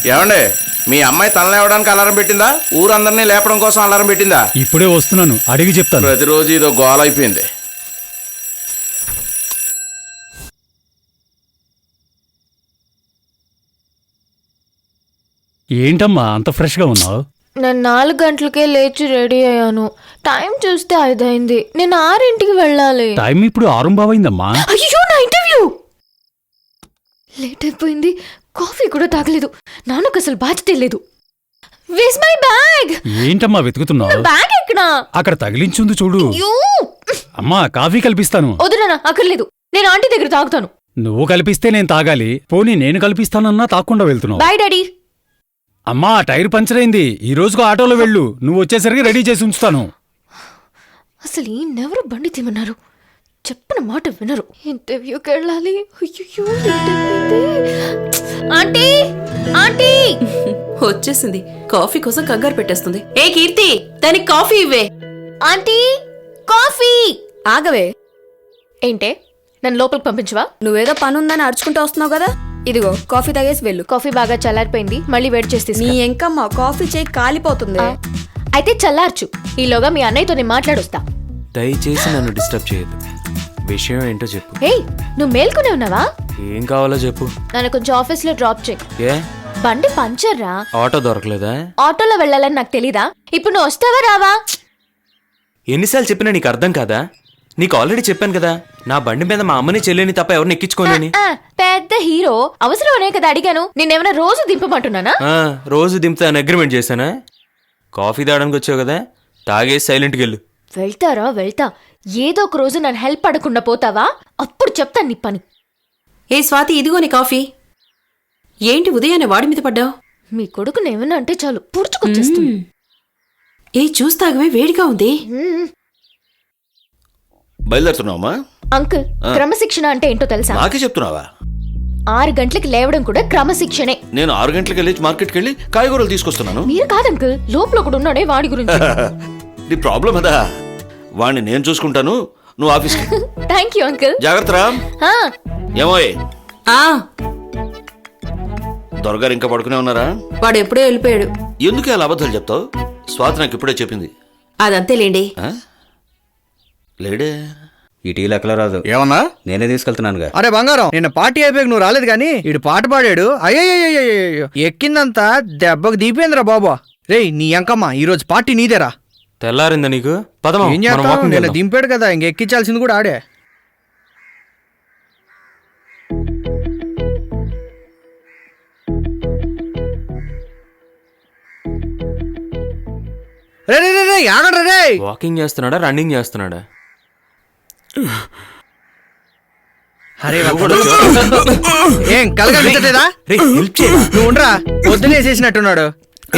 ఏమండి మీ అమ్మాయి తలలేవడానికి అలారం పెట్టిందా? ఊరందరినీ లేపడం కోసం అలారం పెట్టిందా? ఇప్పుడే వస్తున్నాను, అడిగి చెప్తాను. ప్రతిరోజు ఇదో గోల అయిపోయింది. ఏంటమ్మా అంత ఫ్రెష్గా ఉన్నావు? నేను 4 గంటలకే లేచి రెడీ అయ్యాను. టైం చూస్తే 5 అయింది. నేను 6ంటికి వెళ్ళాలి. టైం ఇప్పుడు 6:15 అయ్యో, నా ఇంటర్వ్యూ లేట్ అయిపోయింది. కాఫీ కూడా తాగలేదు. నాన్నకు అసలు బాధ్యత లేదు. వేస్ మై బ్యాగ్. ఏంటమ్మా వెతుకుతున్నావు? బ్యాగ్ ఎక్కడా? అక్కడ తగిలించుంది చూడు. అమ్మా కాఫీ కల్పిస్తాను. వద్దునా, అక్కర్లేదు. నేను ఆంటీ దగ్గర తాగుతాను. నువ్వు కల్పిస్తే నేను తాగాలి. పోనీ నేను కల్పిస్తానన్నా తాకుండా వెళ్తున్నావు. Bye daddy. అమ్మా టైర్ పంచర్ అయింది. ఈ రోజుకు ఆటోలో వెళ్ళు. నువ్వు వచ్చేసరికి రెడీ చేసి ఉంచుతాను. అసలు ఈయనెవరు బండి తీమన్నారు? చెప్పిన మాట వినరు. ఇంటర్వ్యూకి వెళ్ళాలి. అయ్యో, ఆంటీ ఆంటీ వచ్చేసింది. కాఫీ కోసం కంగారు పెట్టేస్తుంది. ఏ కీర్తి, దానికి కాఫీ ఇవ్వే. Aunty coffee. ఆగవే, ఏంటే నన్ను లోపలికి పంపించవా? నువ్వేదో పనుందని అరుచుకుంటూ వస్తున్నావు కదా. ఇదిగో కాఫీ తాగేసి వెళ్ళు. కాఫీ బాగా చల్లారిపోయింది. మళ్ళీ వేడి చేసి నీ ఎంకమ్మ కాఫీ చేయి కాలిపోతుంది. అయితే చల్లార్చు. ఈలోగా మీ అన్నయ్యతో నేను మాట్లాడొస్తా. దయచేసి నన్ను డిస్టర్బ్ చేయొద్దు. విషయం ఏంటో చెప్పు. ఏయ్, నువ్వు మేల్కొనే ఉన్నావా? ఏం కావాలో చెప్పు. నన్ను కొంచెం ఆఫీస్లో డ్రాప్ చేయి. ఏ బండి పంచర్ రా. ఆటో దొరకలేదా? ఆటోలో వెళ్ళాలని నాకు తెలీదా? ఇప్పుడు నువ్వు వస్తావా రావా? ఎన్నిసార్లు చెప్పినా నీకు అర్థం కాదా? నీకు ఆల్రెడీ చెప్పాను కదా, నా బండి మీద మా అమ్మని చెల్లిని తప్ప ఎవరిని ఎక్కించుకోలేని. పెద్ద హీరో అవసరమనే కదా అడిగాను. నేనేమైనా రోజు దింపమంటున్నానా? రోజు దింపుతాను అగ్రిమెంట్ చేశానా? కాఫీ తాగడానికి వచ్చావు కదా, తాగేసి సైలెంట్కి వెళ్ళు. వెళ్తా. ఏదో ఒక రోజు నన్ను హెల్ప్ అడగకుండా పోతావా? అప్పుడు చెప్తాను నీ పని. ఏ స్వాతి, ఇదిగో నీ కాఫీ. ఏంటి ఉదయాన్నే వాడి మీద పడ్డావు? మీ కొడుకుని ఏమన్నా అంటే చాలు పుడుచుకొచ్చేస్తుంది. ఏ చూస్తాగవే, వేడిగా ఉంది. బయలుదేరుతున్నావమ్మా? అంకుల్, క్రమశిక్షణ అంటే ఏంటో తెలుసా? నాకే చెప్తున్నావా? 6 గంటలకు లేవడం కూడా క్రమశిక్షణే. నేను 6 గంటలకు వెళ్ళి మార్కెట్కి వెళ్ళి కాయగూరలు తీసుకొస్తున్నాను. మీరు కాదు అంకుల్, లోపల ఒకడు ఉన్నాడే వాడి గురించి. నీ ప్రాబ్లం అదా? వాడిని నేను చూసుకుంటాను, నువ్వు ఆఫీస్కి. Thank you uncle. జాగ్రత్త రా. ఏమోయ్, ఆ దొరగారు ఇంకా పడుకునే ఉన్నారా? వాడు ఎప్పుడో వెళ్ళిపోయాడు. ఎందుకు అలా అబద్ధాలు చెప్తావు? స్వాతి నాకు ఇప్పుడే చెప్పింది. అదంతేలేండి. లేడే ఈ టీ లెక్కలో రాదు. ఏమన్నా? నేనే తీసుకెళ్తున్నానుగా. అరే బంగారం, నిన్న పార్టీ అయిపోయాక నువ్వు రాలేదు కానీ ఇటు పాట పాడాడు. అయ్యో ఎక్కిందంతా దెబ్బకు దీపేంద్రా బాబా. రేయ్ నీ అంకమ్మ, ఈ రోజు పార్టీ నీదేరా. తెల్లారిందా నీకు? పదమా. ఏం చేస్తావు? నిన్న దింపాడు కదా, ఇంకెక్కించాల్సింది కూడా ఆడే. రే ఆగండి రే. వాకింగ్ చేస్తున్నాడా, రన్నింగ్ చేస్తున్నాడా? అరే ఏం కలగదా? నువ్వు ఉండరా, పొద్దునే చేసినట్టున్నాడు.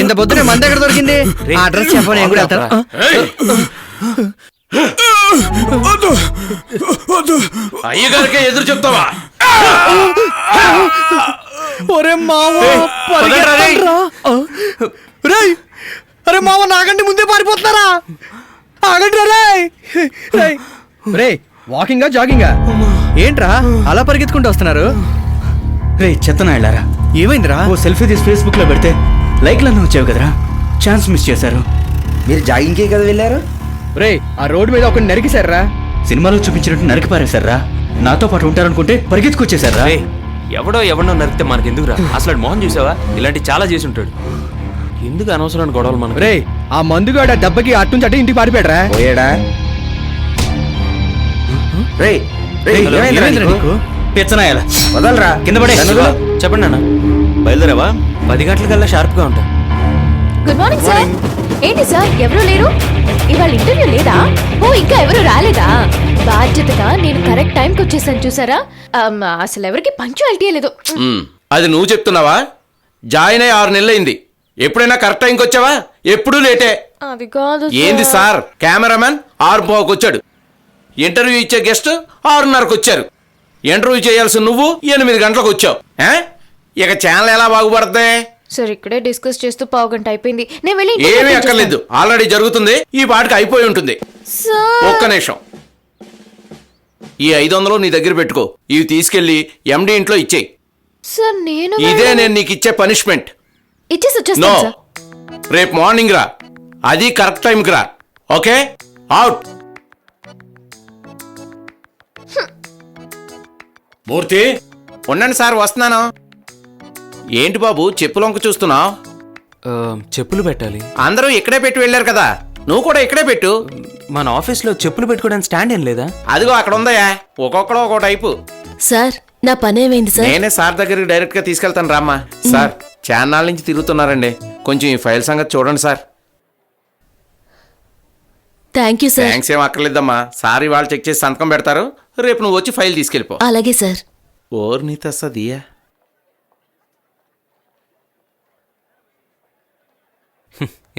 ఇంత పొద్దునే మన దగ్గర దొరికింది. ఆ అడ్రస్ చెప్పని కూడా అయ్యగారికే ఎదురు చెప్తావా? ఒరే మావా, అరే మావ, నాకంటే ముందే పారిపోతున్నారా? ఆగండి రే. వాకింగా జాగింగా ఏంట్రా అలా పరిగెత్తుకుంటూ వస్తున్నారు? రే చెత్తనా వెళ్ళారా? ఏమైందిరా? ఓ సెల్ఫీ తీసి ఫేస్బుక్ లో పెడితే లైక్లన్నీ వచ్చావు కదరా, ఛాన్స్ మిస్ చేశారు. మీరు జాగింగ్కే కదా వెళ్ళారు? రే ఆ రోడ్డు మీద ఒకరిని నరికిసారా? సినిమాలో చూపించినట్టు నరికి పారేశారా? నాతో పాటు ఉంటారనుకుంటే పరిగెత్తుకొచ్చేసారా? ఎవడో నరికితే మనకెందుకురా? అసలు మోహన్ చూసావా? ఇలాంటి చాలా చేసి ఉంటాడు. ఎందుకు అనవసరమైన గొడవలు మనకు? రే ఆ మందుగాడు దెబ్బకి అట్టుంచి అటు ఇంటికి పారిపోయాడరా? పోయాడా? పెచ్చనాయాల వదలరా, కింద పడే. చెప్పండి అన్న. బయలుదేరావా? 10 గంటలకల్లా షార్ప్ గా ఉంటా. Good morning sir. ఏంటి సార్ ఎవరు లేరు? ఇవాళ ఇంటర్వ్యూ లేదా? ఓ ఇంకా ఎవరు రాలేదా? బాధ్యతగా నేను కరెక్ట్ టైంకి వచ్చేసాను చూసారా? అసలు ఎవరికి పంక్చువాలిటీ లేదు. అది నువ్వు చెప్తున్నావా? జాయిన్ అయ్యి 6 నెలలైంది. ఎప్పుడైనా కరెక్ట్ టైంకి వచ్చావా? ఎప్పుడూ లేటే. అది కాదు ఏంది సార్? కెమెరామెన్ 6:15కి వచ్చాడు. ఇంటర్వ్యూ ఇచ్చే గెస్ట్ 6:30కి వచ్చారు. ఇంటర్వ్యూ చేయాల్సిన నువ్వు 8 గంటలకు వచ్చావు. ఇక ఛానల్ ఎలా బాగుపడతాయి? సార్ ఇక్కడే డిస్కస్ చేస్తూ 1/2 గంట అయిపోయింది. నేను వెళ్ళి ఏమీ అక్కర్లేదు, ఆల్రెడీ జరుగుతుంది. ఈ పాటికి అయిపోయి ఉంటుంది. ఒక్క నిమిషం, ఈ 500 నీ దగ్గర పెట్టుకో. ఇవి తీసుకెళ్లి ఎండి ఇంట్లో ఇచ్చేయి. సార్ నేను ఇదే నేను నీకు ఇచ్చే పనిష్మెంట్. ఇచ్చేసి నో వచ్చేస్తాను సార్. రేపు మార్నింగ్ రా, అది కరెక్ట్ టైంకి రా. Okay, out. మూర్తి, ఉండండి సార్, వస్తున్నాను. ఏంటి బాబు చెప్పులు వంక చూస్తున్నావు? చెప్పులు పెట్టాలి. అందరూ ఇక్కడే పెట్టి వెళ్ళారు కదా, నువ్వు కూడా ఇక్కడే పెట్టు. మన ఆఫీస్లో చెప్పులు పెట్టుకోవడానికి స్టాండ్ ఏం లేదా? అదిగో అక్కడ ఉందయా, ఒక్కొక్కడు ఒక్కో టైపు. సార్ నా పనేమైంది సార్? నేనే సార్ దగ్గరికి డైరెక్ట్ గా తీసుకెళ్తాను రామ్మా. సార్ చాన్నాళ్ళ నుంచి తిరుగుతున్నారండి, కొంచెం ఈ ఫైల్ సంగతి చూడండి sir. Thank you sir. Thanks ఏం అక్కర్లేదమ్మా, సార్ ఇవాళ చెక్ చేసి సంతకం పెడతారు, రేపు నువ్వు వచ్చి ఫైల్ తీసుకెళ్ళిపో. అలాగే సార్. ఓర్ నీ తస్సదియా.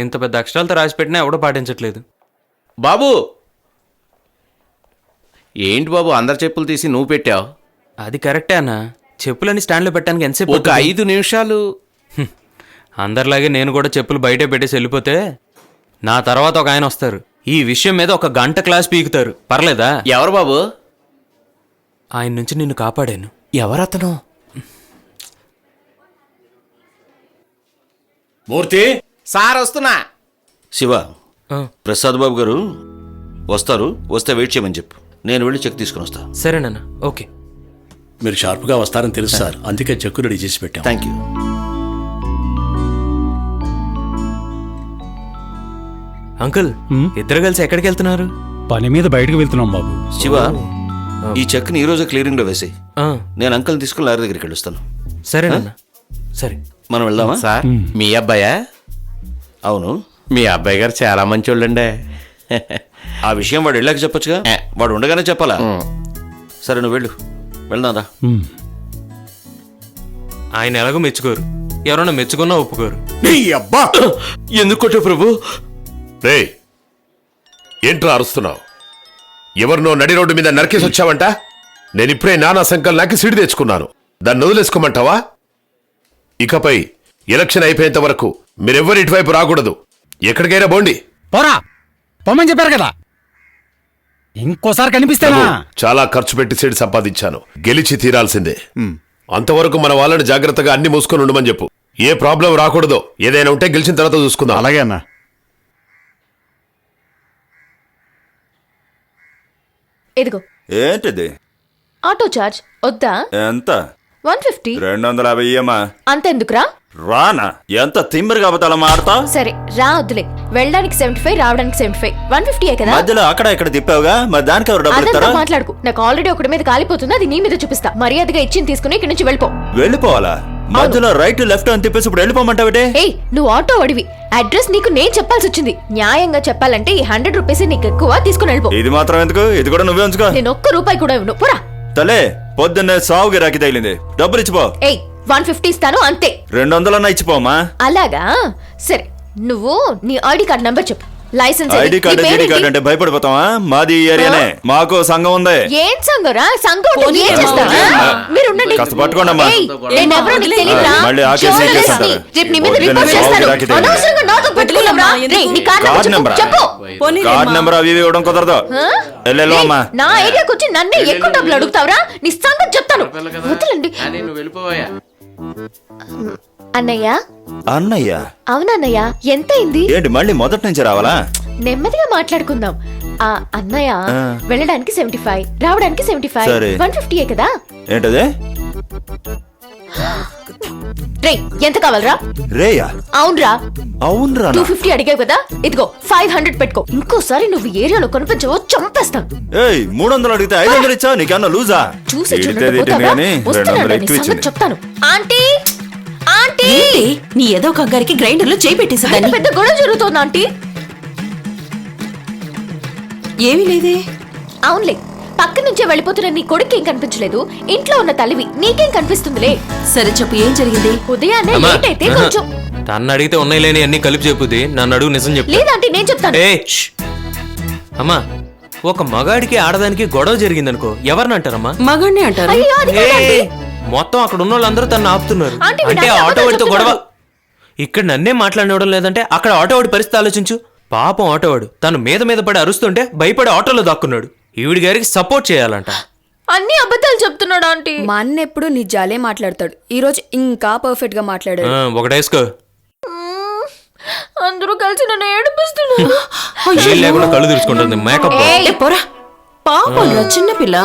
ఇంత పెద్ద అక్షరాలతో రాసి పెట్టినా ఎవడో పాటించట్లేదు. బాబు, ఏంటి బాబు అందరి చెప్పులు తీసి నువ్వు పెట్టావు? అది కరెక్టే అన్న, చెప్పులని స్టాండ్లో పెట్టడానికి ఎంతసేపు ఒక 5 నిమిషాలు. అందరిలాగే నేను కూడా చెప్పులు బయటే పెట్టేసి వెళ్ళిపోతే నా తర్వాత ఒక ఆయన వస్తారు, ఈ విషయం మీద ఒక గంట క్లాస్ పీకుతారు. పర్లేదా? ఎవరు బాబు? ఆయన నుంచి నిన్ను కాపాడాను. ఎవరతను? మూర్తి, సార్ వస్తున్నా. శివ, ఆ, ప్రసాద్ బాబు గారు వస్తారు, వస్తే వెయిట్ చేయమని చెప్పు, నేను వెళ్ళి చెక్ తీసుకుని వస్తా. సరేనన్న, ఓకే. మీరు షార్ప్గా వస్తారని తెలుసు సార్, అందుకే చెక్కు రెడీ చేసి పెట్టాం. Thank you. అంకుల్, ఇద్దరు కలిసి ఎక్కడికి వెళ్తున్నారు? పని మీద బయటకు వెళ్తున్నాం బాబు. శివ, ఈ చెక్ని ఈ రోజే క్లియరింగ్ లో వేసేయి, ఆ, నేను అంకల్ తీసుకుని లారీ దగ్గరికి వెళ్ళొస్తాను. సరేనన్న. సరే. మనం వెళ్దామా? సార్ మీ అబ్బాయా? అవును. మీ అబ్బాయి గారు చాలా మంచోళ్ళండి. ఆ విషయం వాడు వెళ్ళాక చెప్పొచ్చుగా, వాడు ఉండగానే చెప్పాలా? సరే నువ్వు వెళ్ళు, వెళ్దాంరా. ఆయన ఎలాగో మెచ్చుకోరు, ఎవరైనా మెచ్చుకున్నా ఒప్పుకోరు. అబ్బా, ఎందుకు కొట్టావు ప్రభు? రే ఏంట్రా అరుస్తున్నావు? ఎవరినో నడి రోడ్డు మీద నరికేసి వచ్చావంట. నేను ఇప్పుడే నానా సంకల్ నాకి సిడి తెచ్చుకున్నాను, దాన్ని వదిలేసుకోమంటావా? ఇకపై ఎలక్షన్ అయిపోయేంత వరకు మీరెవ్వరు ఇటువైపు రాకూడదు, ఎక్కడికైనా పోండి. పోరా, పొమ్మని చెప్పారు కదా, ఇంకోసారి కనిపిస్తేనా? చాలా ఖర్చు పెట్టి సీడ్ సంపాదించాను, గెలిచి తీరాల్సిందే. అంతవరకు మన వాళ్ళని జాగ్రత్తగా అన్ని మూసుకొని ఉండమని చెప్పు. ఏ ప్రాబ్లం రాకూడదు, ఏదైనా ఉంటే గెలిచిన తర్వాత చూసుకుందాం. అలాగే అన్న. ఇదిగో ఏంటిది? ఆటో చార్జ్ వద్దా? ఎంత? 150. 250 ఇయ్యమా. అంతెందుకురా? రానా? ఎంత తిమ్మిరి కాబట్టి అలా మాడతా? సరే రా, వద్దులే. వెళ్ళడానికి 75, రావడానికి 75, 150 కదా. మధ్యలో అక్కడ ఇక్కడ తిప్పావుగా, మరి దానికి ఎవరు డబ్బులు అదంతా ఇస్తారా? మాట్లాడుకు, నాకు ఆల్రెడీ ఒకటి మీద కాలిపోతుంది, అది నీ మీద చూపిస్తా. మర్యాదగా ఇచ్చింది తీసుకుని ఇక్కడి నుంచి వెళ్ళిపో. వెళ్ళిపోవాలా? మధ్యలో రైట్ లెఫ్ట్ అని తిప్పేసి ఇప్పుడు వెళ్ళిపోమంటావిటే? ఏయ్, నువ్వు ఆటో అడివి, అడ్రస్ నీకు నేను చెప్పాల్సి వచ్చింది. న్యాయంగా చెప్పాలంటే ఈ 100 రూపీస్ నీకు ఎక్కువ, తీసుకుని వెళ్ళిపో. ఇది మాత్రం ఎందుకు? ఇది కూడా నువ్వే ఉంచుకో. నేను ఒక్క రూపాయి కూడా ఇవ్వను, పోరా. తలే, పొద్దున్నే సావు గిరాకి తగిలింది, డబ్బులు ఇచ్చిపో. ఏయ్, 150 ఇస్తాను అంతే. 200 ఇచ్చిపోమా. అలాగా, సరే. నువ్వు నీ ఐడి కార్డ్ నంబర్ చెప్పు. లైసెన్స్ ఐడి కార్డు జీడీ కార్డు అంటే భయపడిపోతావా? మాది ఈ ఏరియానే, మాకు సంఘం ఉంది. ఏం సంగరా? సంఘం ఉంటే ఏం చేస్తావా? మీరు ఉండండి. కాస్త పట్టుకోండమ్మా. ఏయ్, నేనెవరో నీకు తెలీదురా? మళ్ళీ ఆ కేసు, ఈ కేసు జర్నలిస్ట్ అంటారు. ని. రేపు నీ మీద రిపోర్ట్ పొద్దున్నే చేస్తాను. సావు గిరాకీ తగిలింది. అనవసరంగా నాతో పెట్టుకున్నావురా? రేయ్, నీ కార్డ్ కార్డ్ నంబర్ నెంబరా? చెప్పు. కార్డ్ నెంబర్ అవి ఇవి ఇవ్వడం కుదరదు. ఆ? వెళ్ళు అమ్మా. ఏయ్, నా ఏరియాకి వచ్చి నన్నే ఎక్కువ డబ్బులు అడుగుతావురా? నీ సంగతి చెప్తాను. వదలండి. నువ్వు వెళ్ళిపోయా. అన్నయ్య. అన్నయ్య? అవునన్నయ్య, ఎంత అయింది? ఏంటి మళ్ళీ మొదటి నుంచి రావాలా? నెమ్మదిగా మాట్లాడుకుందాం. ఆ అన్నయ్య వెళ్ళడానికి 75, రావడానికి 75, సరే. 150 కదా. ఏంటది? రేయ్, ఎంత కావాలరా? రేయా? అవునరా, అవునరా? 250 అడిగావు కదా, ఇదిగో 500 పెట్టుకో. ఇంకోసారి నువ్వు ఏరియాలో కనిపించవో చంపేస్తాను. ఏయ్, 300 అడిగితే 500 ఇచ్చా? నీకన్నా లూజా? చూసి ఇడితే చూడకుండా తిట్టింది పోతావా? కానీ వస్తున్నాను, 200 నీ ఎక్కువ సంగతి ఇచ్చింది. చెప్తాను. ఆంటీ, ఆంటీ, ఏంటి? నీ ఏదో కంగారికి గ్రైండర్ లో చేయి బయట పెట్టేసేదాన్ని. పెద్ద గొడవ జరుగుతోంది ఆంటీ. ఏమీ లేదే. అవునులే, పక్క నుంచే వెళ్ళిపోతున్న నీ కొడుకు ఏం కనిపించలేదు, ఇంట్లో ఉన్న తల్లివి నీకేం కనిపిస్తుందిలే. సరే చెప్పు, ఏం జరిగింది? ఉదయాన్నే అమ్మా, లేట్ అయితే కొంచెం. తన్ను అడిగితే ఉన్నాయి లేని అన్ని కలిపి చెప్పుద్ది, నన్ను అడుగు నిజం చెప్పు. లేదంటే నేను చెప్తాను. ఏ ష్. అమ్మా, ఒక మగాడికి ఆడదానికి గొడవ జరిగిందనుకో, ఎవరిని అంటారమ్మా? మగాడిని అంటారు. అయ్యో, అది ఏ, కాదండి. మొత్తం అక్కడ ఉన్న వాళ్ళందరూ తను ఆపుతున్నారు. ఆంటీ, వీడు అంటే అసలు ఆటో వాడితో అబద్ధాలు గొడవ. చెప్తున్నాడు. ఇక్కడ నన్నే మాట్లాడినవడం లేదంటే అక్కడ ఆటో వాడి పరిస్థితి ఆలోచించు. పాపం ఆటోవాడు తను మీద పడి అరుస్తుంటే భయపడి ఆటోలో దాక్కున్నాడు. ఈవిడి గారికి సపోర్ట్ చేయాలంట. అన్ని అబద్ధాలు చెప్తున్నాడు ఆంటీ. మా అన్న ఎప్పుడు నిజాలే మాట్లాడతాడు, ఈ రోజు ఇంకా పర్ఫెక్ట్ గా మాట్లాడాడు. ఒకటేసుకో. అందరూ కలిసి నన్ను ఏడిపిస్తున్నారు. ఏం లేకుండా కళ్ళు తెరుచుకుంటుంది మేకప్ ఏ, పోరా పాపం రా చిన్నపిల్ల